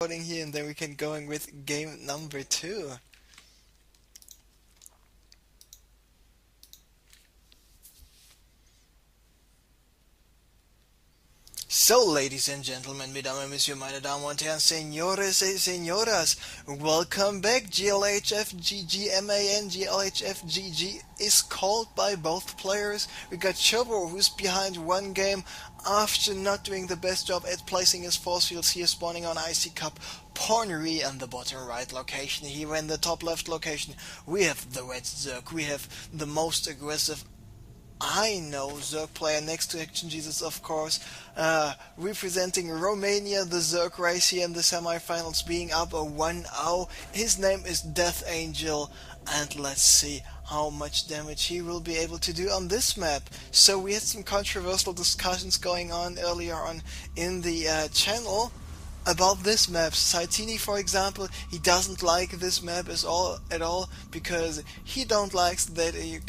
recording here, and then we can go in with game number 2. So, ladies and gentlemen, mesdames et messieurs, meine Damen und Herren, señores et señoras, welcome back. GLHFGGMAN, GLHFGG is called by both players. We got cHoBo, who's behind one game after not doing the best job at placing his force fields here, spawning on Icy Cup. Pornery in the bottom right location. Here in the top left location, we have the Red Zerg. We have the most aggressive Zerg player next to Action Jesus, of course, representing Romania, the Zerg race here in the semifinals, being up a 1-0. His name is DeathAngel, and let's see how much damage he will be able to do on this map. So we had some controversial discussions going on earlier on in the channel about this map. Saitini, for example, he doesn't like this map at all because he don't like that you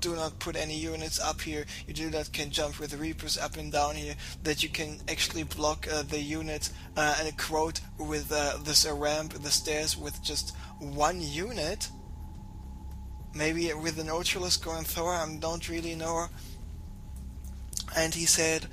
do not put any units up here, you do not can jump with Reapers up and down here, that you can actually block the unit and a quote with this ramp, the stairs with just one unit, maybe with an Ultralisk going Thor, I don't really know. And he said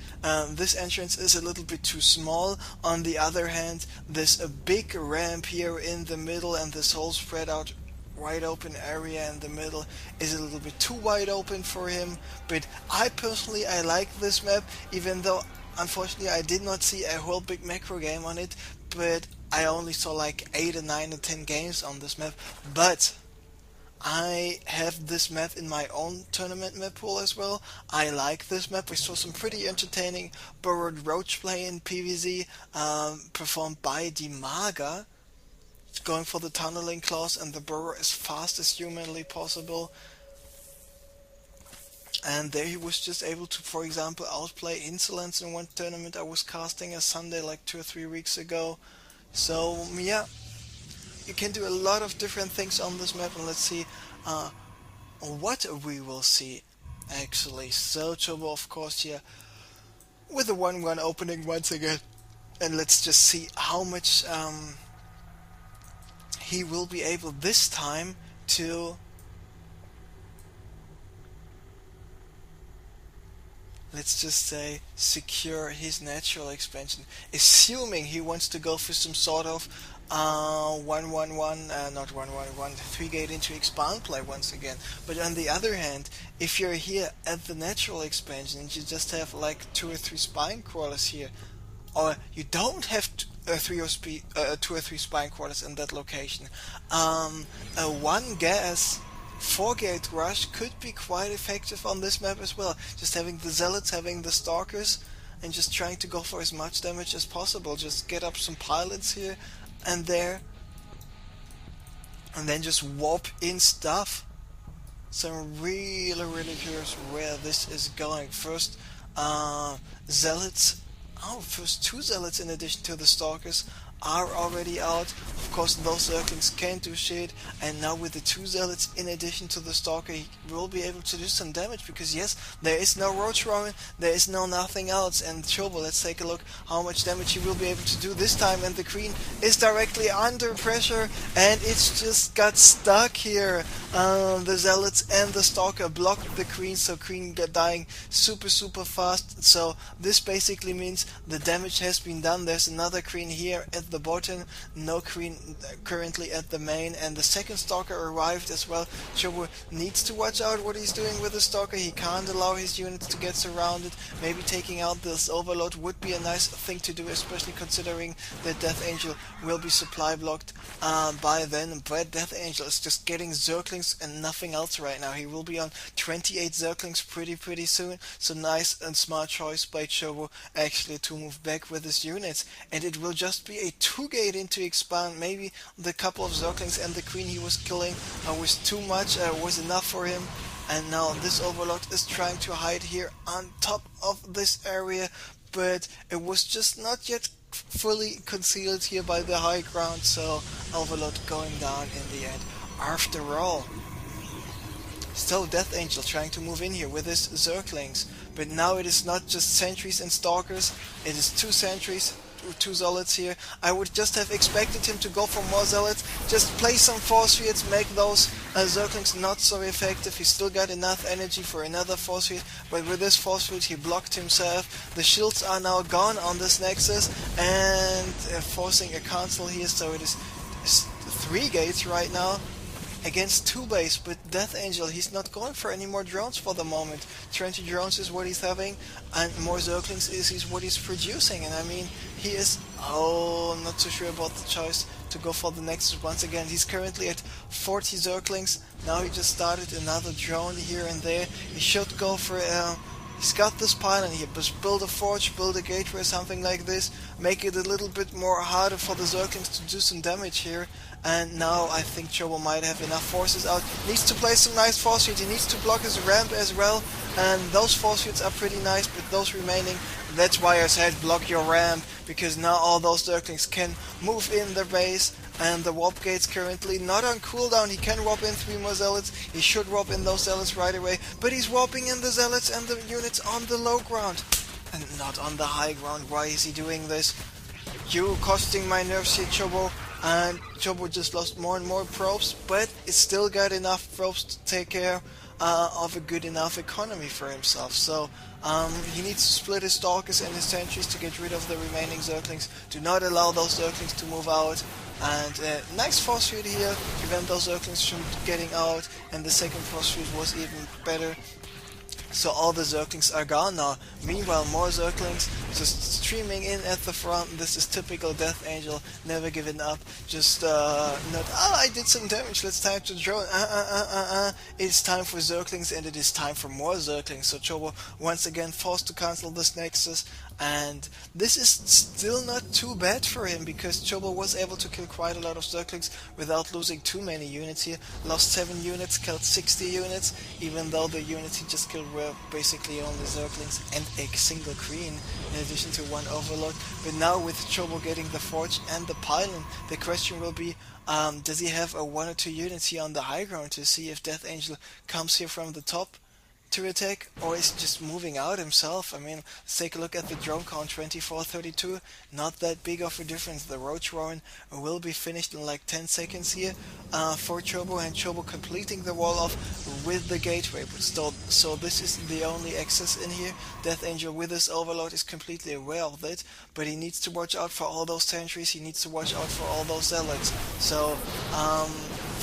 this entrance is a little bit too small. On the other hand, there's a big ramp here in the middle, and this whole spread out wide open area in the middle is a little bit too wide open for him. But I personally, I like this map, even though unfortunately I did not see a whole big macro game on it, but I only saw like 8 or 9 or 10 games on this map. But I have this map in my own tournament map pool as well. I like this map. We saw some pretty entertaining Burrowed Roach play in PvZ, performed by Dimaga, going for the tunneling clause and the burrow as fast as humanly possible. And there he was just able to, for example, outplay Insolence in one tournament I was casting a Sunday like 2 or 3 weeks ago. So yeah, you can do a lot of different things on this map, and let's see what we will see actually. So cHoBo, of course, here with the 1-1 opening once again, and let's just see how much he will be able this time to, let's just say, secure his natural expansion, assuming he wants to go for some sort of 1-1-1, not 1-1-1, 3-gate into expand play once again. But on the other hand, if you're here at the natural expansion and you just have like 2 or 3 spine crawlers here, or you don't have 2 or 3 spine crawlers in that location, a 1-gas 4-gate rush could be quite effective on this map as well. Just having the Zealots, having the Stalkers, and just trying to go for as much damage as possible. Just get up some pilots here and there, and then just warp in stuff. So I'm really curious where this is going. First, Zealots. First 2 Zealots in addition to the Stalkers are already out. Of course, those Zerglings can't do shit, and now with the 2 Zealots in addition to the Stalker, he will be able to do some damage, because yes, there is no Roach Roman, there is no nothing else. And cHoBo, let's take a look how much damage he will be able to do this time. And the Queen is directly under pressure, and it's just got stuck here. The Zealots and the Stalker blocked the Queen, so Queen got dying super fast. So this basically means the damage has been done. There's another Queen here at the bottom, no Queen currently at the main, and the second Stalker arrived as well. cHoBo needs to watch out what he's doing with the Stalker. He can't allow his units to get surrounded. Maybe taking out this Overload would be a nice thing to do, especially considering that DeathAngel will be supply blocked by then. But DeathAngel is just getting Zerglings and nothing else right now. He will be on 28 Zerglings pretty soon, so nice and smart choice by cHoBo actually to move back with his units. And it will just be a 2-gate into expand. Maybe the couple of Zerglings and the Queen he was killing was too much, was enough for him. And now this Overlord is trying to hide here on top of this area, but it was just not yet fully concealed here by the high ground, so Overlord going down in the end after all. So DeathAngel trying to move in here with his Zerglings, but now it is not just sentries and stalkers, it is 2 sentries, two zealots here. I would just have expected him to go for more zealots, just play some force fields, make those Zerglings not so effective. He still got enough energy for another force field, but with this force field he blocked himself. The shields are now gone on this Nexus, and forcing a cancel here, so it is 3 gates right now against 2 base, but DeathAngel, he's not going for any more drones for the moment. 20 drones is what he's having, and more Zerglings is what he's producing, and I mean, he is, I'm not so sure about the choice to go for the Nexus once again. He's currently at 40 Zerglings, now he just started another drone here and there. He should go for, he's got this pylon here, but build a forge, build a gateway, something like this, make it a little bit more harder for the Zerglings to do some damage here. And now I think cHoBo might have enough forces out. Needs to play some nice force fields. He needs to block his ramp as well. And those force fields are pretty nice, but those remaining, that's why I said block your ramp, because now all those Zerglings can move in their base. And the warp gate's currently not on cooldown. He can warp in 3 more zealots. He should warp in those zealots right away. But he's warping in the zealots and the units on the low ground, and not on the high ground. Why is he doing this? You costing my nerves here, cHoBo. And cHoBo just lost more and more probes, but it's still got enough probes to take care of a good enough economy for himself. So he needs to split his stalkers and his sentries to get rid of the remaining Zerglings. Do not allow those Zerglings to move out. And nice force field here, prevent those Zerglings from getting out. And the second force field was even better. So all the Zerglings are gone now. Meanwhile, more Zerglings just streaming in at the front. This is typical DeathAngel, never giving up. Just I did some damage, let's time to drone. It's time for Zerglings, and it is time for more Zerglings. So cHoBo once again forced to cancel this Nexus. And this is still not too bad for him, because cHoBo was able to kill quite a lot of Zerglings without losing too many units here. Lost 7 units, killed 60 units, even though the units he just killed were basically only Zerglings and a single Queen, in addition to 1 Overlord. But now with cHoBo getting the Forge and the Pylon, the question will be, does he have a 1 or 2 units here on the high ground to see if DeathAngel comes here from the top to attack, or is just moving out himself? I mean, let's take a look at the drone count, 2432, not that big of a difference. The Roach Warren will be finished in like 10 seconds here for cHoBo, and cHoBo completing the wall off with the gateway. But still, so this is the only access in here. DeathAngel with his Overlord is completely aware of that, but he needs to watch out for all those sentries, he needs to watch out for all those zealots. So,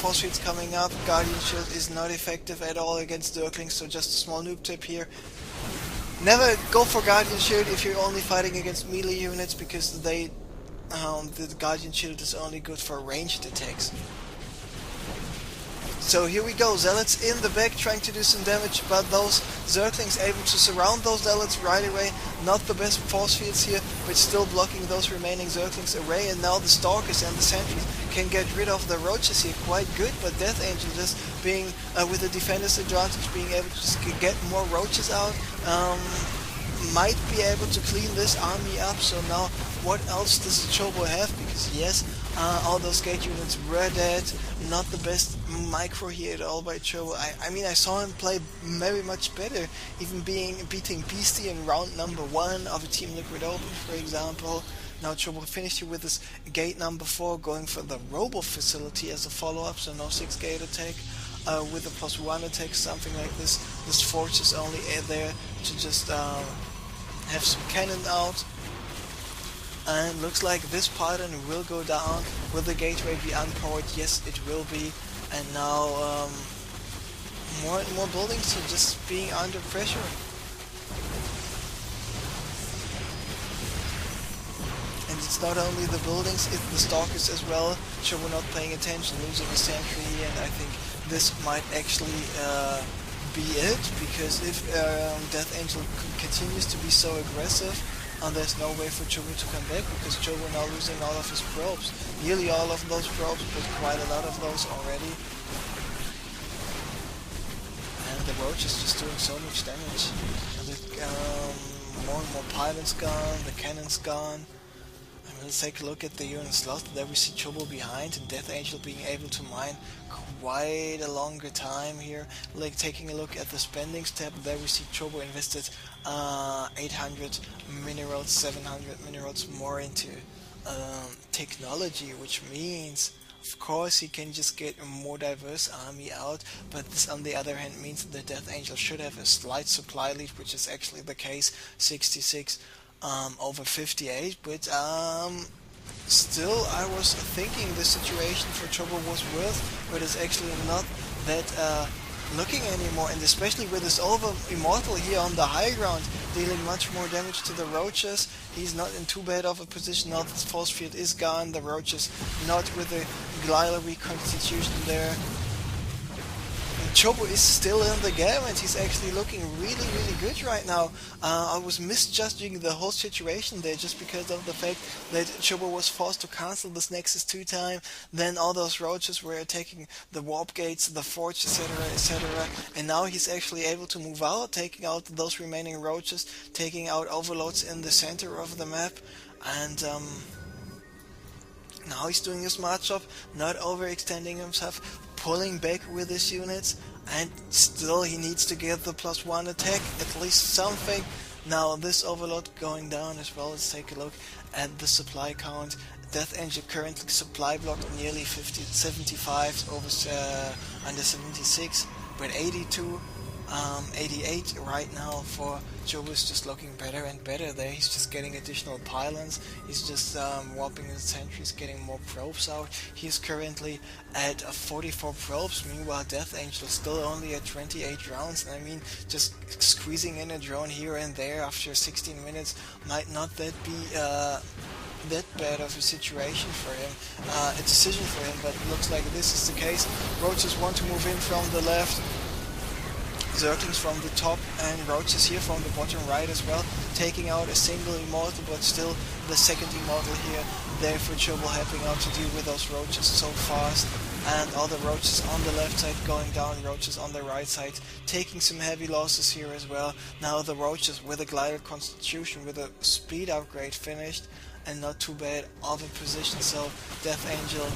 force fields coming up. Guardian Shield is not effective at all against Zerglings, so just a small noob tip here. Never go for Guardian Shield if you're only fighting against melee units, because the Guardian Shield is only good for ranged attacks. So here we go, Zealots in the back trying to do some damage, but those Zerglings able to surround those Zealots right away. Not the best force fields here, but still blocking those remaining Zerglings away. And now the Stalkers and the Sentries can get rid of the Roaches here quite good, but DeathAngel just being, with the Defender's advantage, being able to just get more Roaches out, might be able to clean this army up. So now, what else does cHoBo have? Because yes, all those gate units were dead. Not the best micro here at all by cHoBo. I mean, I saw him play very much better, even beating Beastie in round number 1 of a Team Liquid Open, for example. Now cHoBo finished here with this gate number 4, going for the Robo facility as a follow-up, so no 6 gate attack. With a +1 attack, something like this. This Forge is only there to just have some cannon out. And looks like this pylon will go down. Will the gateway be unpowered? Yes, it will be. And now more and more buildings are just being under pressure. And it's not only the buildings, it's the Stalkers as well. cHoBo not paying attention, losing a sentry here, and I think this might actually be it, because if DeathAngel continues to be so aggressive, and there's no way for cHoBo to come back, because cHoBo now losing all of his probes. Nearly all of those probes, but quite a lot of those already. And the Roach is just doing so much damage. And more and more pylons gone, the cannon's gone. And let's take a look at the units lost. There we see cHoBo behind, and DeathAngel being able to mine quite a longer time here. Like taking a look at the spendings tab, there we see cHoBo invested 800 minerals, 700 minerals more into technology, which means of course he can just get a more diverse army out, but this on the other hand means that DeathAngel should have a slight supply lead, which is actually the case, 66 over 58, but still I was thinking the situation for cHoBo was worse, but it's actually not that looking anymore, and especially with this over immortal here on the high ground dealing much more damage to the roaches. He's not in too bad of a position now. This force field is gone, the roaches not with the glider reconstitution there. cHoBo is still in the game and he's actually looking really good right now. I was misjudging the whole situation there just because of the fact that cHoBo was forced to cancel this Nexus 2 time, then all those roaches were attacking the warp gates, the forge, etc, and now he's actually able to move out, taking out those remaining roaches, taking out overloads in the center of the map, and now he's doing a smart job, not overextending himself, pulling back with his units, and still he needs to get the +1 attack, at least something. Now this overload going down as well. Let's take a look at the supply count. DeathAngel currently supply blocked nearly 75 over under 76, but 82, 88 right now for cHoBo is just looking better and better there. He's just getting additional pylons, he's just warping his sentries, getting more probes out. He's currently at 44 probes, meanwhile DeathAngel is still only at 28 rounds, and I mean, just squeezing in a drone here and there after 16 minutes might not that be that bad of a situation for him, a decision for him, but it looks like this is the case. Roaches want to move in from the left, Zerglings from the top, and roaches here from the bottom right as well, taking out a single immortal, but still the second immortal here there for cHoBo helping out to deal with those roaches so fast, and all the roaches on the left side going down, roaches on the right side taking some heavy losses here as well. Now the roaches with a glider constitution with a speed upgrade finished, and not too bad of a position, so DeathAngel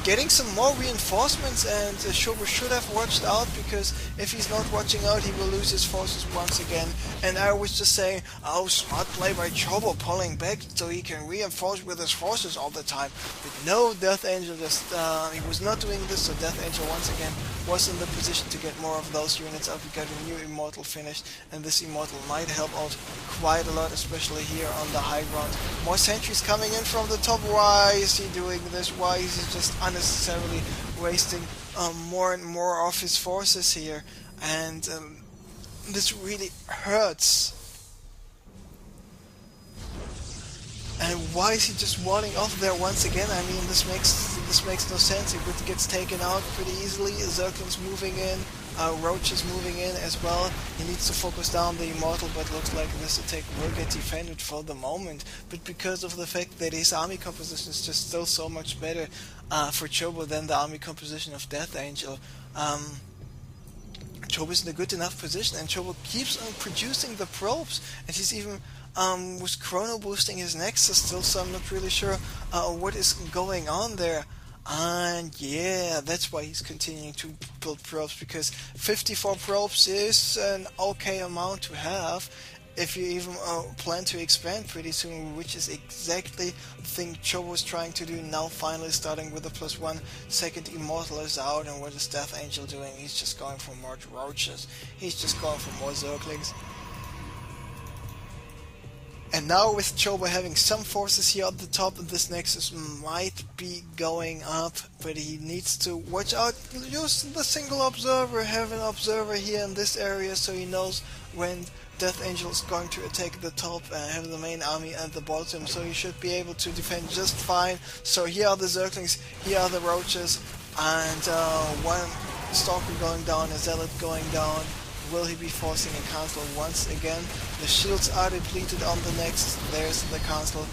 getting some more reinforcements, and cHoBo should have watched out, because if he's not watching out he will lose his forces once again. And I was just saying, oh, smart play by cHoBo pulling back so he can reinforce with his forces all the time. But no, DeathAngel just, he was not doing this, so DeathAngel once again was in the position to get more of those units up. We got a new immortal finished, and this immortal might help out quite a lot, especially here on the high ground. More sentries coming in from the top. Why is he doing this? Why is he just unnecessarily wasting more and more of his forces here? And this really hurts. And why is he just walling off there once again? I mean, this makes no sense. He gets taken out pretty easily. Zerglings moving in, roaches moving in as well. He needs to focus down the immortal, but looks like this attack will get defended for the moment. But because of the fact that his army composition is just still so much better for cHoBo than the army composition of DeathAngel, cHoBo is in a good enough position, and cHoBo keeps on producing the probes, and he's even was chrono boosting his Nexus still, so I'm not really sure what is going on there. And yeah, that's why he's continuing to build probes, because 54 probes is an okay amount to have if you even plan to expand pretty soon, which is exactly the thing cHoBo was trying to do now, finally starting with the +1. Second immortal is out, and what is DeathAngel doing? He's just going for more roaches, he's just going for more Zerglings. And now with cHoBo having some forces here at the top, this Nexus might be going up, but he needs to watch out, use the single observer, have an observer here in this area so he knows when DeathAngel is going to attack the top, and have the main army at the bottom, so he should be able to defend just fine. So here are the Zerglings, here are the roaches, and one stalker going down, a zealot going down. Will he be forcing a cancel once again? The shields are depleted on the Nexus. There's the cancel.